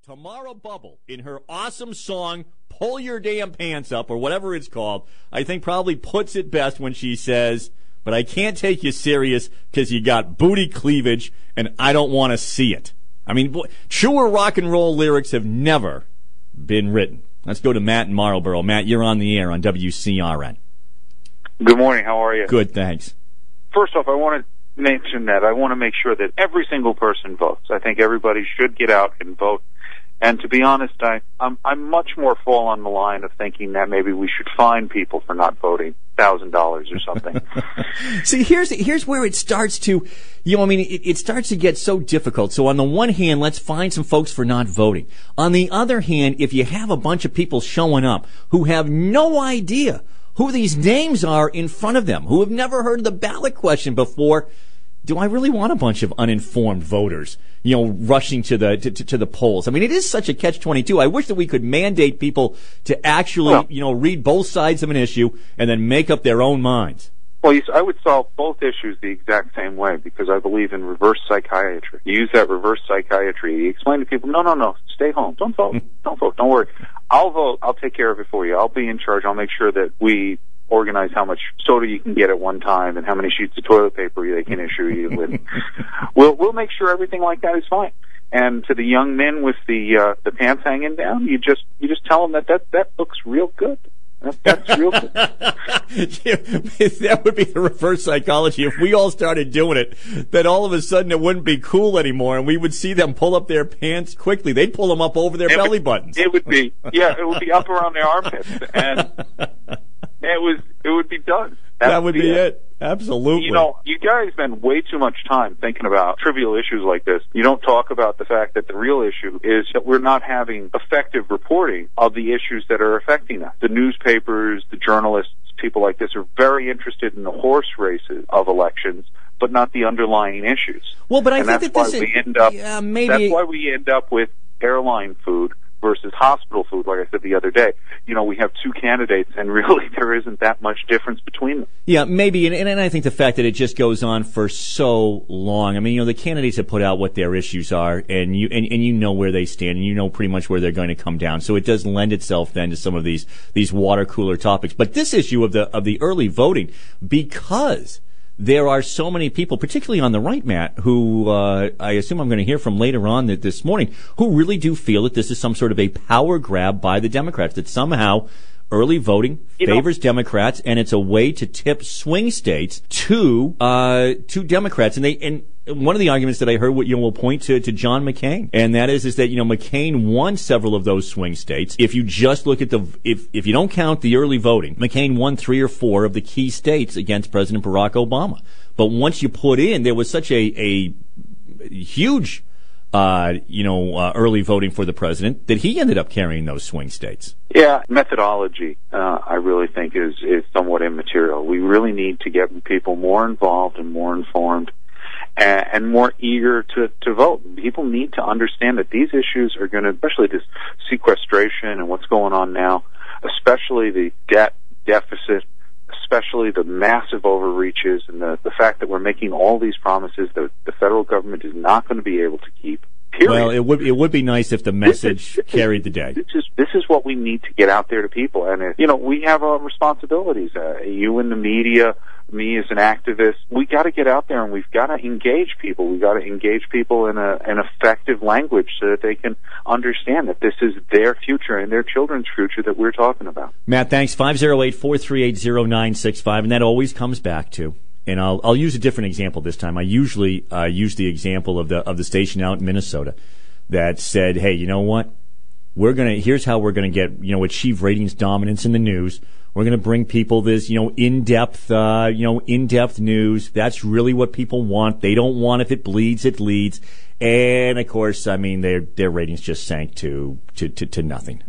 Tamara Bubble, in her awesome song, Pull Your Damn Pants Up, or whatever it's called, I think probably puts it best when she says, but I can't take you serious because you got booty cleavage and I don't want to see it. I mean, truer rock and roll lyrics have never been written. Let's go to Matt in Marlboro. Matt, you're on the air on WCRN. Good morning. How are you? Good, thanks. First off, I want to mention that I want to make sure that every single person votes. I think everybody should get out and vote. And to be honest, I'm much more fall on the line of thinking that maybe we should fine people for not voting $1,000 or something. See, here's where it starts to, it starts to get so difficult. So on the one hand, let's fine some folks for not voting. On the other hand, if you have a bunch of people showing up who have no idea who these names are in front of them, who have never heard the ballot question before, do I really want a bunch of uninformed voters, rushing to the polls? I mean, it is such a catch-22. I wish that we could mandate people to actually, read both sides of an issue and then make up their own minds. Well, I would solve both issues the exact same way because I believe in reverse psychiatry. You use that reverse psychiatry. You explain to people, no, stay home. Don't vote. Don't vote. Don't worry. I'll vote. I'll take care of it for you. I'll be in charge. I'll make sure that we organize how much soda you can get at one time and how many sheets of toilet paper they can issue you with. We'll make sure everything like that is fine. And to the young men with the pants hanging down, you just tell them that looks real good. That's real good. That would be the reverse psychology. If we all started doing it, then all of a sudden it wouldn't be cool anymore, and we would see them pull up their pants quickly. They'd pull them up over their belly buttons. It would be up around their armpits, and it would be done. That would be it. Absolutely. You guys spend way too much time thinking about trivial issues like this. You don't talk about the fact that the real issue is that we're not having effective reporting of the issues that are affecting us. The newspapers, the journalists, people like this are very interested in the horse races of elections, but not the underlying issues. Well, but I think that this that's why we end up with airline food versus hospital food, like I said the other day. We have two candidates, and really there isn't that much difference between them. Yeah, maybe, and I think the fact that it just goes on for so long. I mean, the candidates have put out what their issues are, and you know where they stand, and you know pretty much where they're going to come down. So it does lend itself then to some of these water cooler topics. But this issue of the early voting, because there are so many people, particularly on the right, Matt, who I assume I'm going to hear from later on this morning, who really do feel that this is some sort of a power grab by the Democrats, that somehow early voting favors Democrats, and it's a way to tip swing states to Democrats. And one of the arguments that I heard, will point to John McCain, and that is that McCain won several of those swing states. If you just look at if you don't count the early voting, McCain won 3 or 4 of the key states against President Barack Obama. But once you put in, there was such a huge early voting for the president that he ended up carrying those swing states. Yeah, methodology, I really think is somewhat immaterial. We really need to get people more involved and more informed and more eager to vote. People need to understand that these issues are going to, especially this sequestration and what's going on now, especially the debt deficit, especially the massive overreaches and the fact that we're making all these promises that the federal government is not going to be able to keep. Period. Well, it would be nice if the message carried the day. This is what we need to get out there to people, and we have our responsibilities. You in the media, me as an activist, we got to get out there and we've got to engage people. We've got to engage people in an effective language so that they can understand that this is their future and their children's future that we're talking about. Matt, thanks. 508-438-0965, and that always comes back to. And I'll use a different example this time. I usually use the example of the station out in Minnesota that said, "Hey, you know what? Here's how we're gonna get achieve ratings dominance in the news. We're gonna bring people this in-depth news. That's really what people want. They don't want if it bleeds, it leads." And of course, I mean their ratings just sank to nothing.